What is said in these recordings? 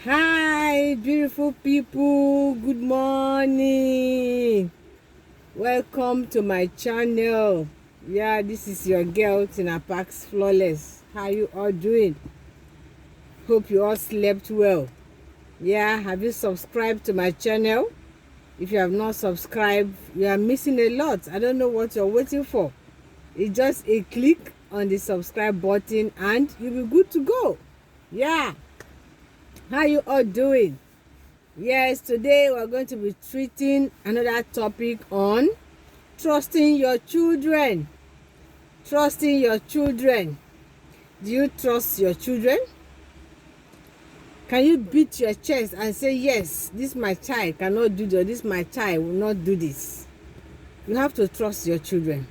Hi, beautiful people. Good morning. Welcome to my channel. Yeah, this is your girl Tina Pax Flawless. How you all doing? Hope you all slept well. Yeah, have you subscribed to my channel? If you have not subscribed, you are missing a lot. I don't know what you're waiting for. It's just a click on the subscribe button and you'll be good to go. Yeah. How you all doing? Yes, today we're going to be treating another topic on trusting your children. Trusting your children. Do you trust your children? Can you beat your chest and say, yes, this my child cannot do this, my child will not do this? You have to trust your children.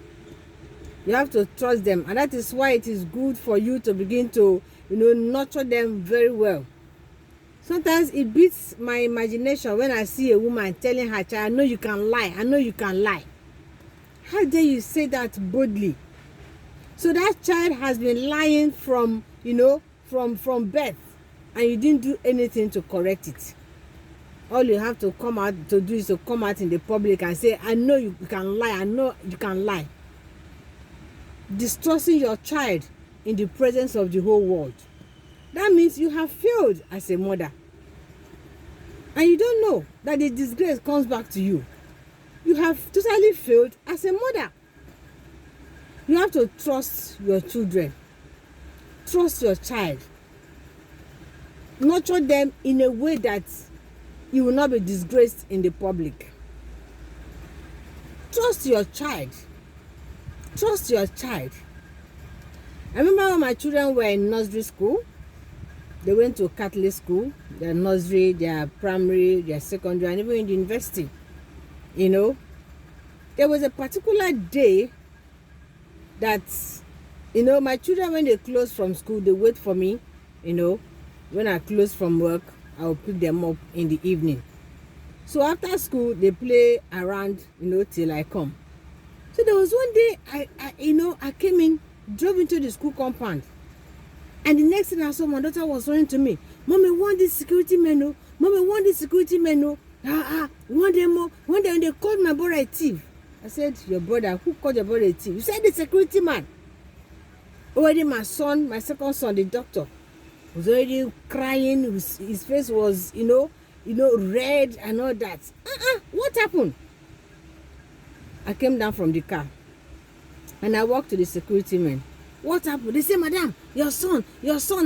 You have to trust them. And that is why it is good for you to begin to, nurture them very well. Sometimes it beats my imagination when I see a woman telling her child, I know you can lie. I know you can lie. How dare you say that boldly? So that child has been lying from birth, and you didn't do anything to correct it. All you have to come out to do is to come out in the public and say, I know you can lie. I know you can lie. Distrusting your child in the presence of the whole world. That means you have failed as a mother. And you don't know that the disgrace comes back to you. You have totally failed as a mother. You have to trust your children. Trust your child. Nurture them in a way that you will not be disgraced in the public. Trust your child. Trust your child. I remember when my children were in nursery school. They went to Catholic school, their nursery, their primary, their secondary, and even in the university. There was a particular day that, my children, when they close from school, they wait for me. When I close from work, I will pick them up in the evening. So after school, they play around, till I come. So there was one day, I came in, drove into the school compound. And the next thing I saw, my daughter was running to me. Mommy, want this security man? Mommy, want this security man? Want them more? Want them? They called my brother a thief. I said, your brother? Who called your brother a thief? You said the security man. Already my son, my second son, the doctor, was already crying. His face was, red and all that. What happened? I came down from the car and I walked to the security man. What happened? They say, Madam, your son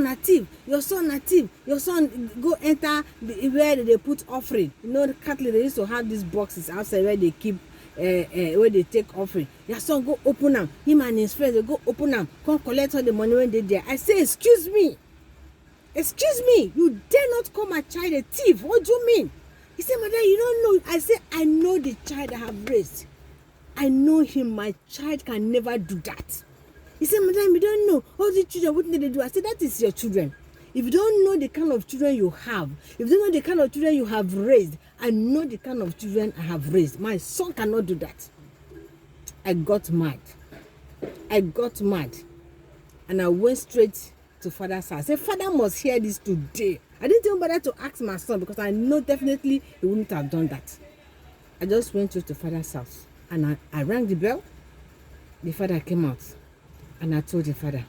native, your son go enter where they put offering. The Catholic, they used to have these boxes outside where they keep, where they take offering. Your son go open them. Him and his friends, they go open them. Come collect all the money when they there. I say, excuse me, you dare not call my child a thief. What do you mean? He said, Madam, you don't know. I say, I know the child I have raised. I know him. My child can never do that. He said, Madam, you don't know all the children, what did they do? I said, that is your children. If you don't know the kind of children you have, if you don't know the kind of children you have raised, I know the kind of children I have raised. My son cannot do that. I got mad. And I went straight to Father's house. I said, Father must hear this today. I didn't even bother to ask my son because I know definitely he wouldn't have done that. I just went straight to Father's house. And I rang the bell. The father came out. And I told the father.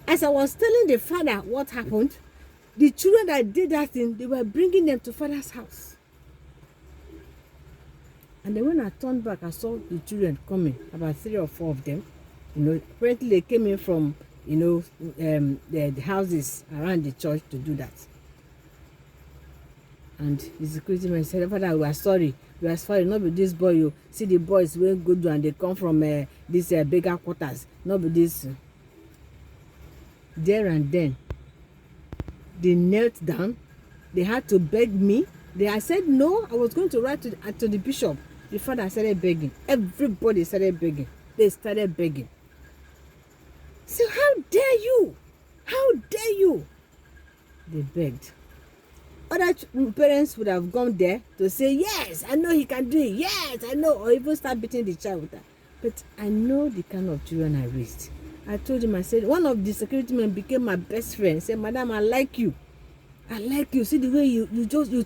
As I was telling the father what happened, the children that did that thing, they were bringing them to Father's house. And then when I turned back, I saw the children coming, about 3 or 4 of them. Apparently they came in from, the houses around the church to do that. And the security man said, Father, we are sorry, not be this boy. You see the boys wey go do and they come from this beggar quarters, not be this. There and then, they knelt down. They had to beg me. I said no. I was going to write to the bishop. The father started begging. Everybody started begging. They started begging. So how dare you? How dare you? They begged. Other parents would have gone there to say, yes, I know he can do it. Yes, I know. Or even start beating the child with that. But I know the kind of children I raised. I told him, I said, one of the security men became my best friend. He said, Madam, I like you. I like you. See the way you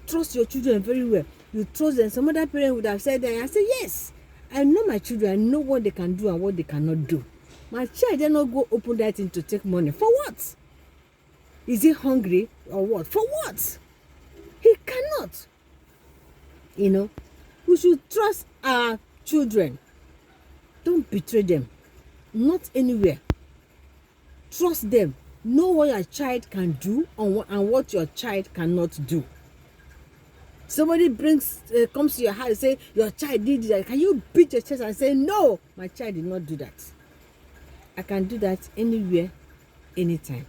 trust your children very well. You trust them. Some other parent would have said that. I say yes. I know my children. I know what they can do and what they cannot do. My child did not go open that thing to take money. For what? Is he hungry or what? For what? He cannot. You know, we should trust our children. Don't betray them. Not anywhere. Trust them. Know what your child can do and what your child cannot do. Somebody comes to your house and say your child did that. Can you beat your chest and say no? My child did not do that. I can do that anywhere, anytime,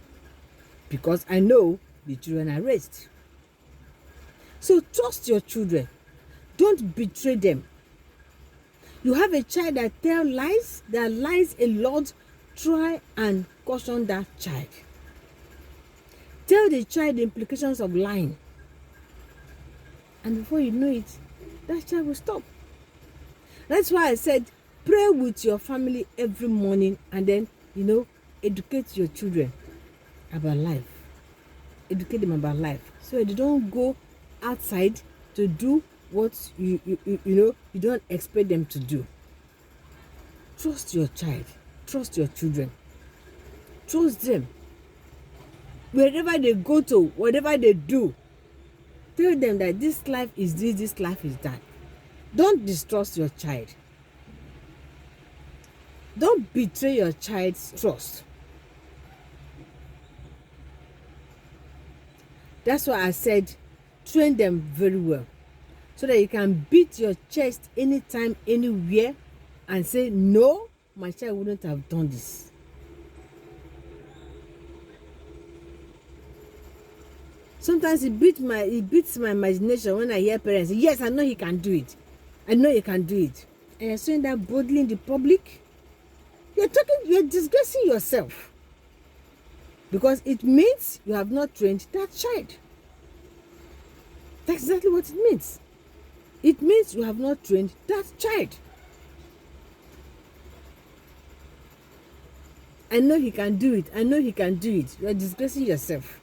because I know the children are raised. So trust your children. Don't betray them. You have a child that lies a lot. Try and caution that child. Tell the child the implications of lying. And before you know it, that child will stop. That's why I said, pray with your family every morning and then, educate your children about life. Educate them about life. So they don't go outside to do what you don't expect them to do. Trust your child. Trust your children. Trust them. Wherever they go to, whatever they do, tell them that this life is this life is that. Don't distrust your child. Don't betray your child's trust. That's why I said train them very well, so that you can beat your chest anytime, anywhere, and say, no, my child wouldn't have done this. Sometimes it beats my imagination when I hear parents say, yes, I know he can do it. I know he can do it. And you're saying that boldly in the public. You're disgracing yourself. Because it means you have not trained that child. That's exactly what it means. It means you have not trained that child. I know he can do it. I know he can do it. You're disgracing yourself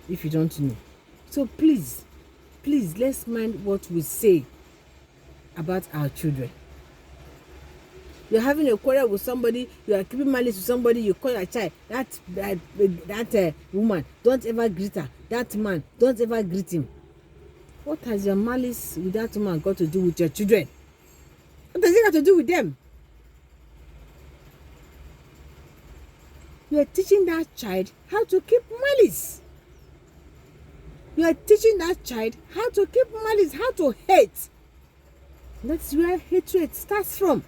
if you don't know. So please, let's mind what we say about our children. You're having a quarrel with somebody, you are keeping malice with somebody, you call your child, that woman, don't ever greet her. That man, don't ever greet him. What has your malice with that woman got to do with your children? What has it got to do with them? You are teaching that child how to keep malice. You are teaching that child how to keep malice, how to hate. That's where hatred starts from.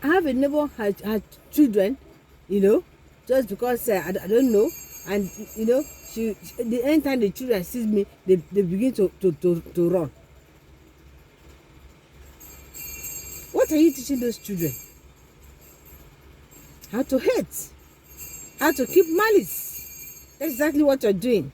I have a neighbor had children, just because I don't know, and the anytime the children sees me, they begin to run. What are you teaching those children? How to hate, how to keep malice. That's exactly what you're doing.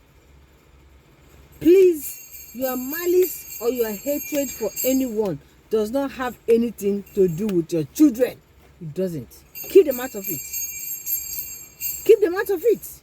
Please, your malice or your hatred for anyone does not have anything to do with your children. It doesn't. Keep them out of it. Keep them out of it.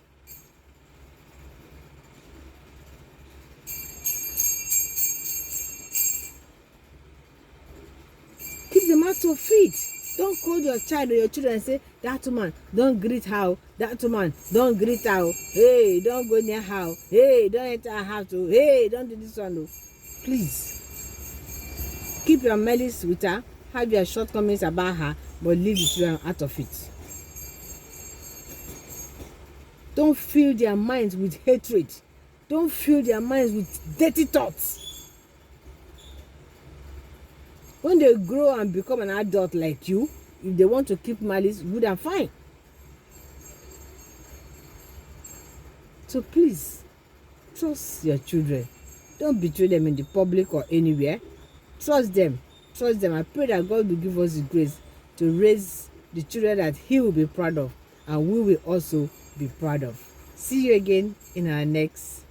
Keep them out of it. Don't call your child or your children and say, that woman, don't greet her. That woman, don't greet her. Hey, don't go near her. Hey, don't enter her house. Hey, don't do this one. Please. Keep your malice with her. Have your shortcomings about her, but leave the children out of it. Don't fill their minds with hatred. Don't fill their minds with dirty thoughts. When they grow and become an adult like you, if they want to keep malice, good and fine. So please, trust your children. Don't betray them in the public or anywhere. Trust them. Trust them. I pray that God will give us the grace to raise the children that He will be proud of, and we will also be proud of. See you again in our next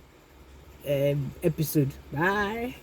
episode. Bye.